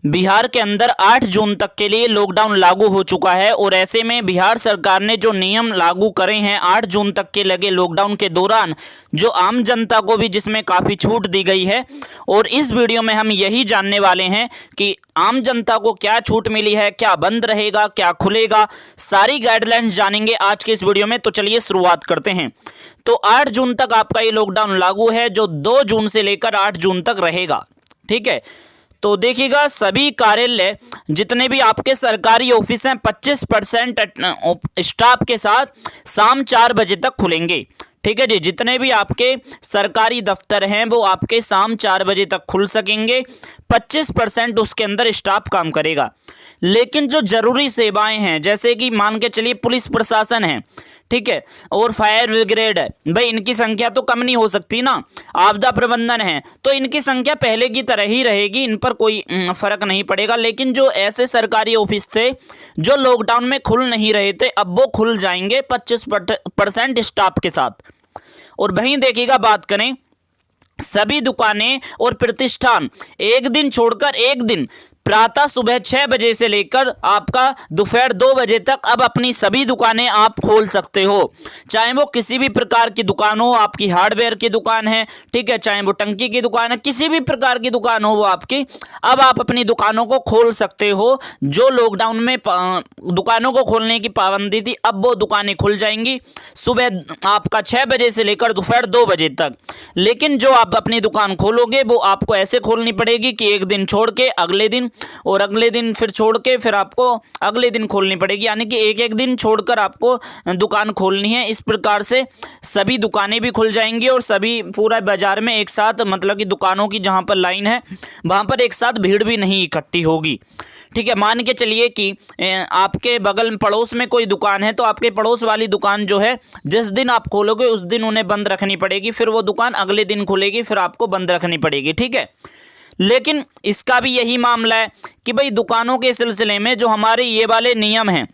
बिहार के अंदर 8 जून तक के लिए लॉकडाउन लागू हो चुका है और ऐसे में बिहार सरकार ने जो नियम लागू करे हैं 8 जून तक के लगे लॉकडाउन के दौरान, जो आम जनता को भी जिसमें काफ़ी छूट दी गई है। और इस वीडियो में हम यही जानने वाले हैं कि आम जनता को क्या छूट मिली है, क्या बंद रहेगा, क्या खुलेगा, सारी गाइडलाइंस जानेंगे आज के इस वीडियो में। तो चलिए शुरुआत करते हैं। तो 8 जून तक आपका ये लॉकडाउन लागू है, जो 2 जून से लेकर 8 जून तक रहेगा। ठीक है, तो देखिएगा सभी कार्यालय जितने भी आपके सरकारी ऑफिस हैं 25% स्टाफ के साथ शाम 4 बजे तक खुलेंगे। ठीक है जी, जितने भी आपके सरकारी दफ्तर हैं वो आपके शाम 4 बजे तक खुल सकेंगे। 25% उसके अंदर स्टाफ काम करेगा। लेकिन जो जरूरी सेवाएं हैं, जैसे कि मान के चलिए पुलिस प्रशासन है, ठीक है, और फायर ब्रिगेड है, भाई इनकी संख्या तो कम नहीं हो सकती ना। आपदा प्रबंधन है तो इनकी संख्या पहले की तरह ही रहेगी, इन पर कोई फर्क नहीं पड़ेगा। लेकिन जो ऐसे सरकारी ऑफिस थे जो लॉकडाउन में खुल नहीं रहे थे, अब वो खुल जाएंगे 25% स्टाफ के साथ। और वहीं देखिएगा बात करें, सभी दुकानें और प्रतिष्ठान एक दिन छोड़कर एक दिन प्रातः सुबह 6 बजे से लेकर आपका दोपहर 2 बजे तक अब अपनी सभी दुकानें आप खोल सकते हो। चाहे वो किसी भी प्रकार की दुकान हो, आपकी हार्डवेयर की दुकान है, ठीक है, चाहे वो टंकी की दुकान है, किसी भी प्रकार की दुकान हो वो आपकी, अब आप अपनी दुकानों को खोल सकते हो। जो लॉकडाउन में दुकानों को खोलने की पाबंदी थी, अब वो दुकानें खुल जाएंगी सुबह आपका 6 बजे से लेकर दोपहर 2 बजे तक। लेकिन जो आप अपनी दुकान खोलोगे वो आपको ऐसे खोलनी पड़ेगी कि एक दिन छोड़ के अगले दिन, और अगले दिन फिर छोड़ के फिर आपको अगले दिन खोलनी पड़ेगी, यानी कि एक एक दिन छोड़कर आपको दुकान खोलनी है। इस प्रकार से सभी दुकानें भी खुल जाएंगी और सभी पूरा बाजार में एक साथ, मतलब कि दुकानों की जहां पर लाइन है वहां पर एक साथ भीड़ भी नहीं इकट्ठी होगी। ठीक है, मान के चलिए कि आपके बगल में पड़ोस में कोई दुकान है, तो आपके पड़ोस वाली दुकान जो है जिस दिन आप खोलोगे उस दिन उन्हें बंद रखनी पड़ेगी, फिर वो दुकान अगले दिन खुलेगी, फिर आपको बंद रखनी पड़ेगी। ठीक है, लेकिन इसका भी यही मामला है कि भाई दुकानों के सिलसिले में जो हमारे ये वाले नियम हैं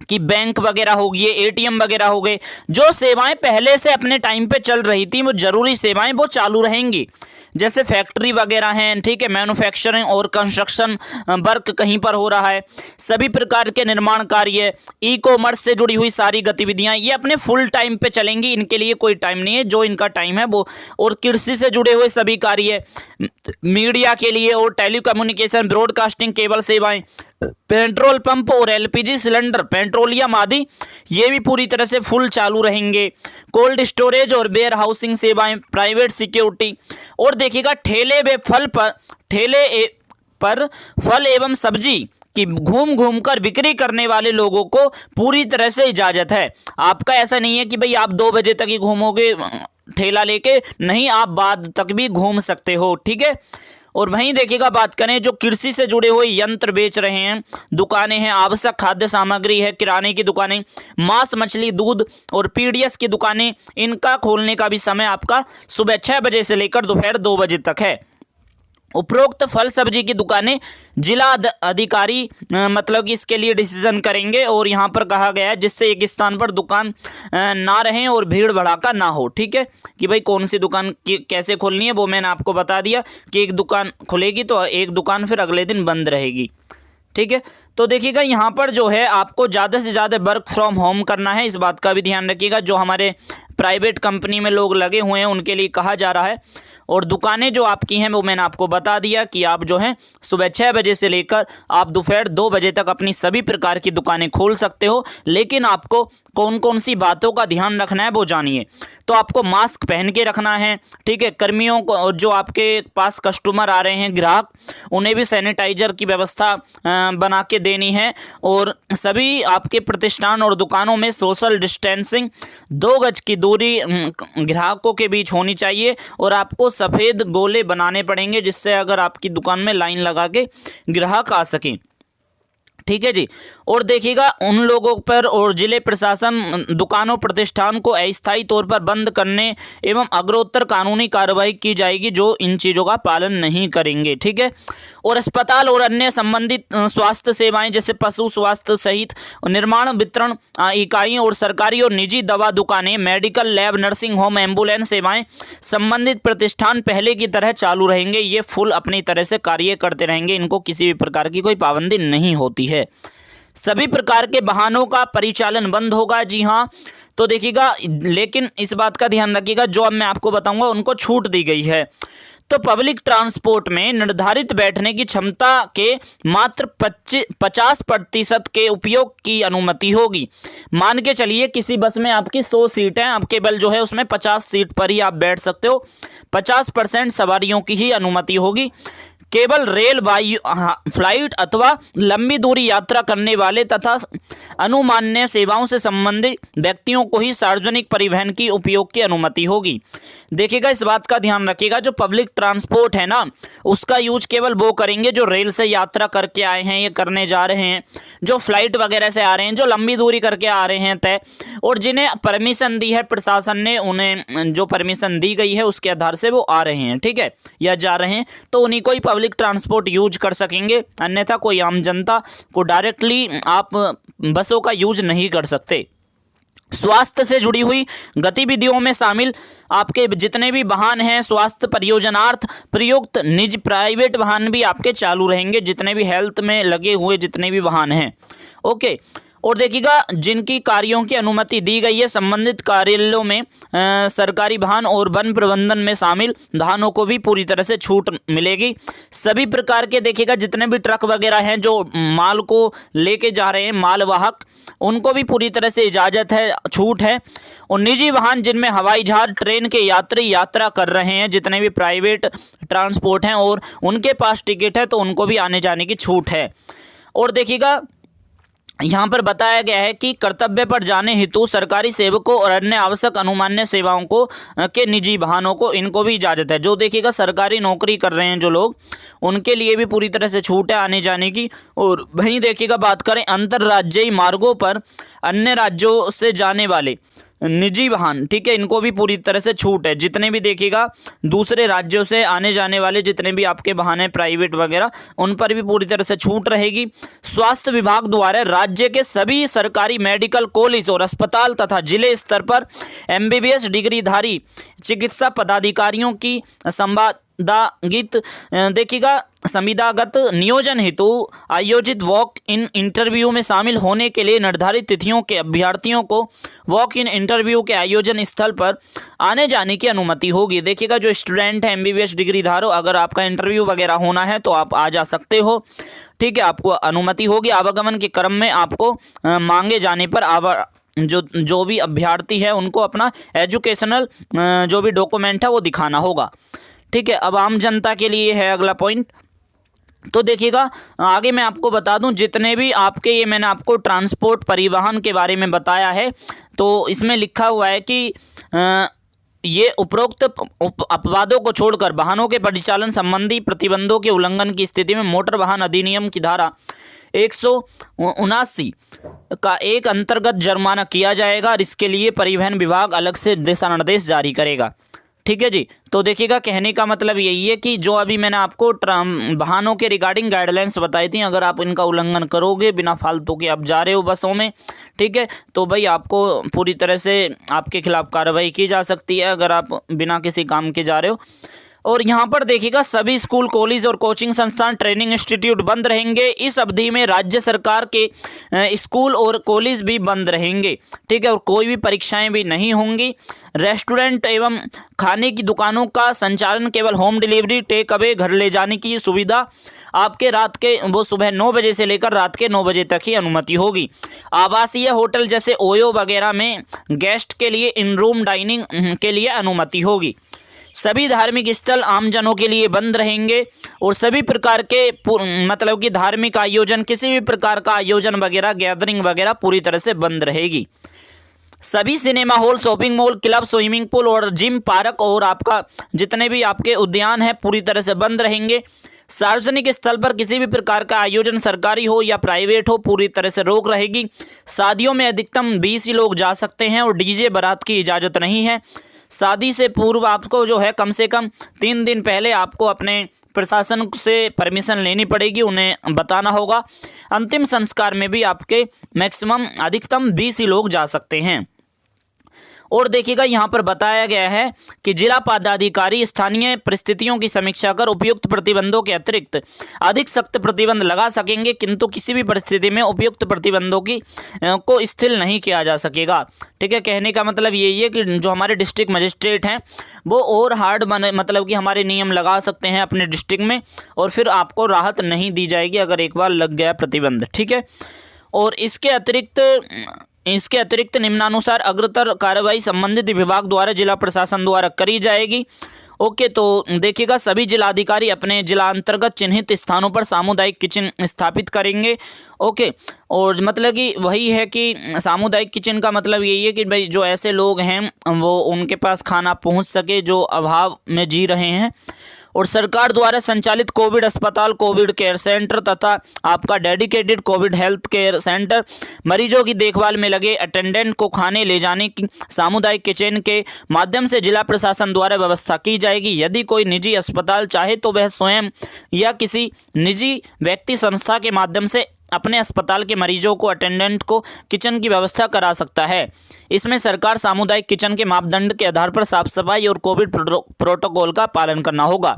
कि बैंक वगैरह हो गए, एटीएम वगैरह हो गए, जो सेवाएं पहले से अपने टाइम पे चल रही थी वो जरूरी सेवाएं वो चालू रहेंगी। जैसे फैक्ट्री वगैरह हैं, ठीक है, मैन्युफैक्चरिंग और कंस्ट्रक्शन वर्क कहीं पर हो रहा है, सभी प्रकार के निर्माण कार्य, ई कॉमर्स से जुड़ी हुई सारी गतिविधियां ये अपने फुल टाइम पे चलेंगी, इनके लिए कोई टाइम नहीं है, जो इनका टाइम है वो। और कृषि से जुड़े हुए सभी कार्य, मीडिया के लिए और टेलीकम्युनिकेशन, ब्रॉडकास्टिंग, केबल सेवाएं, पेट्रोल पंप और एलपीजी सिलेंडर, पेट्रोलियम आदि ये भी पूरी तरह से फुल चालू रहेंगे। कोल्ड स्टोरेज और वेयर हाउसिंग सेवाएं, प्राइवेट सिक्योरिटी, और देखिएगा ठेले पर फल एवं सब्जी कि घूम घूम कर बिक्री करने वाले लोगों को पूरी तरह से इजाजत है। आपका ऐसा नहीं है कि भाई आप 2 बजे तक ही घूमोगे ठेला लेके, नहीं, आप बाद तक भी घूम सकते हो। ठीक है, और वहीं देखिएगा बात करें, जो कृषि से जुड़े हुए यंत्र बेच रहे हैं, दुकानें हैं, आवश्यक खाद्य सामग्री है, किराने की दुकानें, मांस मछली दूध और पीडीएस की दुकानें, इनका खोलने का भी समय आपका सुबह 6 बजे से लेकर दोपहर 2 बजे तक है। उपरोक्त फल सब्जी की दुकानें जिला अधिकारी मतलब कि इसके लिए डिसीजन करेंगे, और यहाँ पर कहा गया है जिससे एक स्थान पर दुकान ना रहें और भीड़ भड़ाका ना हो। ठीक है, कि भाई कौन सी दुकान कैसे खोलनी है वो मैंने आपको बता दिया कि एक दुकान खुलेगी तो एक दुकान फिर अगले दिन बंद रहेगी। ठीक है, तो देखिएगा यहाँ पर जो है आपको ज़्यादा से ज़्यादा वर्क फ्रॉम होम करना है, इस बात का भी ध्यान रखिएगा। जो हमारे प्राइवेट कंपनी में लोग लगे हुए हैं उनके लिए कहा जा रहा है। और दुकानें जो आपकी हैं वो मैंने आपको बता दिया कि आप जो हैं सुबह 6 बजे से लेकर आप दोपहर 2 बजे तक अपनी सभी प्रकार की दुकानें खोल सकते हो। लेकिन आपको कौन कौन सी बातों का ध्यान रखना है वो जानिए। तो आपको मास्क पहन के रखना है, ठीक है, कर्मियों को और जो आपके पास कस्टमर आ रहे हैं ग्राहक, उन्हें भी सैनिटाइजर की व्यवस्था बना के देनी है। और सभी आपके प्रतिष्ठान और दुकानों में सोशल डिस्टेंसिंग, 2 गज की दूरी ग्राहकों के बीच होनी चाहिए। और आपको सफ़ेद गोले बनाने पड़ेंगे जिससे अगर आपकी दुकान में लाइन लगा के ग्राहक आ सकें। ठीक है जी। और देखिएगा उन लोगों पर और जिले प्रशासन दुकानों प्रतिष्ठान को अस्थायी तौर पर बंद करने एवं अग्रोत्तर कानूनी कार्रवाई की जाएगी जो इन चीज़ों का पालन नहीं करेंगे। ठीक है। और अस्पताल और अन्य संबंधित स्वास्थ्य सेवाएं जैसे पशु स्वास्थ्य सहित निर्माण वितरण इकाइयों और सरकारी और निजी दवा दुकानें, medical lab, nursing home, ambulance सेवाएं संबंधित प्रतिष्ठान पहले की तरह चालू रहेंगे। ये फुल अपनी तरह से कार्य करते रहेंगे, इनको किसी भी प्रकार की कोई पाबंदी नहीं होती है। सभी प्रकार के वाहनों का परिचालन बंद होगा। जी हाँ, तो देखिएगा, लेकिन इस बात का ध्यान रखिएगा जो अब मैं आपको बताऊंगा उनको छूट दी गई है। तो पब्लिक ट्रांसपोर्ट में निर्धारित बैठने की क्षमता के मात्र 50% के उपयोग की अनुमति होगी। मान के चलिए किसी बस में आपकी 100 सीट है, आप केवल जो है उसमें 50 सीट पर ही आप बैठ सकते हो। 50% सवारियों की ही अनुमति होगी। केवल रेल, वायु फ्लाइट अथवा लंबी दूरी यात्रा करने वाले तथा अनुमान्य सेवाओं से संबंधित व्यक्तियों को ही सार्वजनिक परिवहन की उपयोग की अनुमति होगी। देखिएगा, इस बात का ध्यान रखिएगा, जो पब्लिक ट्रांसपोर्ट है ना, उसका यूज केवल वो करेंगे जो रेल से यात्रा करके आए हैं, ये करने जा रहे हैं, जो फ्लाइट वगैरह से आ रहे हैं, जो लंबी दूरी करके आ रहे हैं तय, और जिन्हें परमिशन दी है प्रशासन ने, उन्हें जो परमिशन दी गई है उसके आधार से वो आ रहे हैं, ठीक है, या जा रहे हैं, तो उन्हीं को ही पब्लिक ट्रांसपोर्ट यूज कर सकेंगे। अन्यथा कोई आम जनता को डायरेक्टली आप बसों का यूज नहीं कर सकते। स्वास्थ्य से जुड़ी हुई गतिविधियों में शामिल आपके जितने भी वाहन हैं, स्वास्थ्य परियोजनार्थ प्रयुक्त निजी प्राइवेट वाहन भी आपके चालू रहेंगे, जितने भी हेल्थ में लगे हुए जितने भी वाहन हैं। ओके। और देखिएगा, जिनकी कार्यों की अनुमति दी गई है संबंधित कार्यालयों में सरकारी वाहन और वन प्रबंधन में शामिल वाहनों को भी पूरी तरह से छूट मिलेगी। सभी प्रकार के देखिएगा जितने भी ट्रक वगैरह हैं जो माल को लेके जा रहे हैं, मालवाहक, उनको भी पूरी तरह से इजाज़त है, छूट है। और निजी वाहन जिनमें हवाई जहाज, ट्रेन के यात्री यात्रा कर रहे हैं, जितने भी प्राइवेट ट्रांसपोर्ट हैं और उनके पास टिकट है, तो उनको भी आने जाने की छूट है। और देखिएगा, यहाँ पर बताया गया है कि कर्तव्य पर जाने हेतु सरकारी सेवकों और अन्य आवश्यक अनुमान्य सेवाओं को के निजी वाहनों को, इनको भी इजाज़त है। जो देखिएगा सरकारी नौकरी कर रहे हैं जो लोग, उनके लिए भी पूरी तरह से छूट है आने जाने की। और वहीं देखिएगा, बात करें अंतर्राज्यीय मार्गों पर अन्य राज्यों से जाने वाले निजी वाहन, ठीक है, इनको भी पूरी तरह से छूट है। जितने भी देखिएगा दूसरे राज्यों से आने जाने वाले जितने भी आपके वाहन हैं प्राइवेट वगैरह, उन पर भी पूरी तरह से छूट रहेगी। स्वास्थ्य विभाग द्वारा राज्य के सभी सरकारी मेडिकल कॉलेज और अस्पताल तथा जिले स्तर पर MBBS डिग्रीधारी चिकित्सा पदाधिकारियों की संविदागत नियोजन हेतु आयोजित वॉक इन इंटरव्यू में शामिल होने के लिए निर्धारित तिथियों के अभ्यर्थियों को वॉक इन इंटरव्यू के आयोजन स्थल पर आने जाने की अनुमति होगी। देखिएगा, जो स्टूडेंट है MBBS डिग्रीधारो, अगर आपका इंटरव्यू वगैरह होना है तो आप आ जा सकते हो, ठीक है, आपको अनुमति होगी। आवागमन के क्रम में आपको मांगे जाने पर जो भी अभ्यर्थी है उनको अपना एजुकेशनल जो भी डॉक्यूमेंट है वो दिखाना होगा, ठीक है। अब आम जनता के लिए है अगला पॉइंट। तो देखिएगा, आगे मैं आपको बता दूं, जितने भी आपके, ये मैंने आपको ट्रांसपोर्ट परिवहन के बारे में बताया है, तो इसमें लिखा हुआ है कि ये उपरोक्त अपवादों को छोड़कर वाहनों के परिचालन संबंधी प्रतिबंधों के उल्लंघन की स्थिति में मोटर वाहन अधिनियम की धारा 179 का एक अंतर्गत जुर्माना किया जाएगा और इसके लिए परिवहन विभाग अलग से दिशा निर्देश जारी करेगा, ठीक है जी। तो देखिएगा, कहने का मतलब यही है कि जो अभी मैंने आपको वाहनों के रिगार्डिंग गाइडलाइंस बताई थी, अगर आप इनका उल्लंघन करोगे, बिना फालतू के आप जा रहे हो बसों में, ठीक है, तो भाई आपको पूरी तरह से आपके खिलाफ कार्रवाई की जा सकती है अगर आप बिना किसी काम के जा रहे हो। और यहाँ पर देखिएगा, सभी स्कूल, कॉलेज और कोचिंग संस्थान, ट्रेनिंग इंस्टीट्यूट बंद रहेंगे। इस अवधि में राज्य सरकार के स्कूल और कॉलेज भी बंद रहेंगे, ठीक है, और कोई भी परीक्षाएं भी नहीं होंगी। रेस्टोरेंट एवं खाने की दुकानों का संचालन केवल होम डिलीवरी, टेक अवे, घर ले जाने की सुविधा आपके रात के वो सुबह 9 बजे से लेकर रात के 9 बजे तक ही अनुमति होगी। आवासीय होटल जैसे ओयो वगैरह में गेस्ट के लिए इन रूम डाइनिंग के लिए अनुमति होगी। सभी धार्मिक स्थल आमजनों के लिए बंद रहेंगे और सभी प्रकार के मतलब कि धार्मिक आयोजन, किसी भी प्रकार का आयोजन वगैरह, गैदरिंग वगैरह पूरी तरह से बंद रहेगी। सभी cinema hall, shopping mall, club, swimming pool और जिम, पार्क और आपका जितने भी आपके उद्यान हैं पूरी तरह से बंद रहेंगे। सार्वजनिक स्थल पर किसी भी प्रकार का आयोजन सरकारी हो या प्राइवेट हो पूरी तरह से रोक रहेगी। शादियों में अधिकतम 20 ही लोग जा सकते हैं और डीजे बारात की इजाज़त नहीं है। शादी से पूर्व आपको जो है कम से कम 3 दिन पहले आपको अपने प्रशासन से परमिशन लेनी पड़ेगी, उन्हें बताना होगा। अंतिम संस्कार में भी आपके मैक्सिमम अधिकतम 20 ही लोग जा सकते हैं। और देखिएगा यहाँ पर बताया गया है कि जिला पदाधिकारी स्थानीय परिस्थितियों की समीक्षा कर उपयुक्त प्रतिबंधों के अतिरिक्त अधिक सख्त प्रतिबंध लगा सकेंगे, किंतु किसी भी परिस्थिति में उपयुक्त प्रतिबंधों को शिथिल नहीं किया जा सकेगा। ठीक है, कहने का मतलब यही है कि जो हमारे डिस्ट्रिक्ट मजिस्ट्रेट हैं वो और हार्ड मतलब कि हमारे नियम लगा सकते हैं अपने डिस्ट्रिक्ट में, और फिर आपको राहत नहीं दी जाएगी अगर एक बार लग गया प्रतिबंध। ठीक है, और इसके अतिरिक्त निम्नानुसार अग्रतर कार्रवाई संबंधित विभाग द्वारा जिला प्रशासन द्वारा करी जाएगी। ओके, तो देखिएगा सभी जिलाधिकारी अपने जिला अंतर्गत चिन्हित स्थानों पर सामुदायिक किचन स्थापित करेंगे। ओके, और मतलब कि वही है कि सामुदायिक किचन का मतलब यही है कि भाई जो ऐसे लोग हैं वो उनके पास खाना पहुंच सके जो अभाव में जी रहे हैं। और सरकार द्वारा संचालित कोविड अस्पताल, कोविड केयर सेंटर तथा आपका dedicated Covid health care centre, मरीजों की देखभाल में लगे अटेंडेंट को खाने ले जाने की सामुदायिक किचन के माध्यम से जिला प्रशासन द्वारा व्यवस्था की जाएगी। यदि कोई निजी अस्पताल चाहे तो वह स्वयं या किसी निजी व्यक्ति संस्था के माध्यम से अपने अस्पताल के मरीजों को अटेंडेंट को किचन की व्यवस्था करा सकता है। इसमें सरकार सामुदायिक किचन के मापदंड के आधार पर साफ सफाई और कोविड प्रोटोकॉल का पालन करना होगा।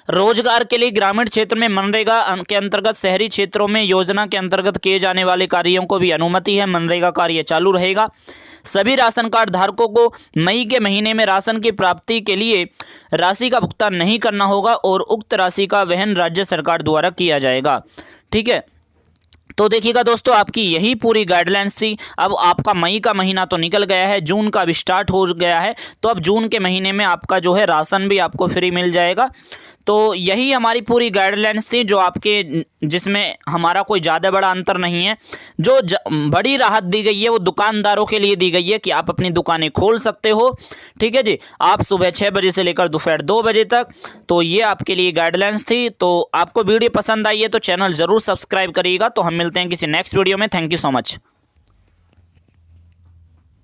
रोजगार के लिए ग्रामीण क्षेत्र में मनरेगा के अंतर्गत शहरी क्षेत्रों में योजना के अंतर्गत किए जाने वाले कार्यों को भी अनुमति है। मनरेगा कार्य चालू रहेगा। सभी राशन कार्ड धारकों को मई के महीने में राशन की प्राप्ति के लिए राशि का भुगतान नहीं करना होगा और उक्त राशि का वहन राज्य सरकार द्वारा किया जाएगा। ठीक है, तो देखिएगा दोस्तों आपकी यही पूरी गाइडलाइंस थी। अब आपका मई का महीना तो निकल गया है, जून का भी स्टार्ट हो गया है, तो अब जून के महीने में आपका जो है राशन भी आपको फ्री मिल जाएगा। तो यही हमारी पूरी गाइडलाइंस थी जो आपके जिसमें हमारा कोई ज़्यादा बड़ा अंतर नहीं है। जो बड़ी राहत दी गई है वो दुकानदारों के लिए दी गई है कि आप अपनी दुकानें खोल सकते हो। ठीक है जी, आप सुबह 6 बजे से लेकर दोपहर 2 बजे तक। तो ये आपके लिए गाइडलाइंस थी। तो आपको वीडियो पसंद आई है तो चैनल ज़रूर सब्सक्राइब करिएगा। तो हम मिलते हैं किसी नेक्स्ट वीडियो में। Thank you so much.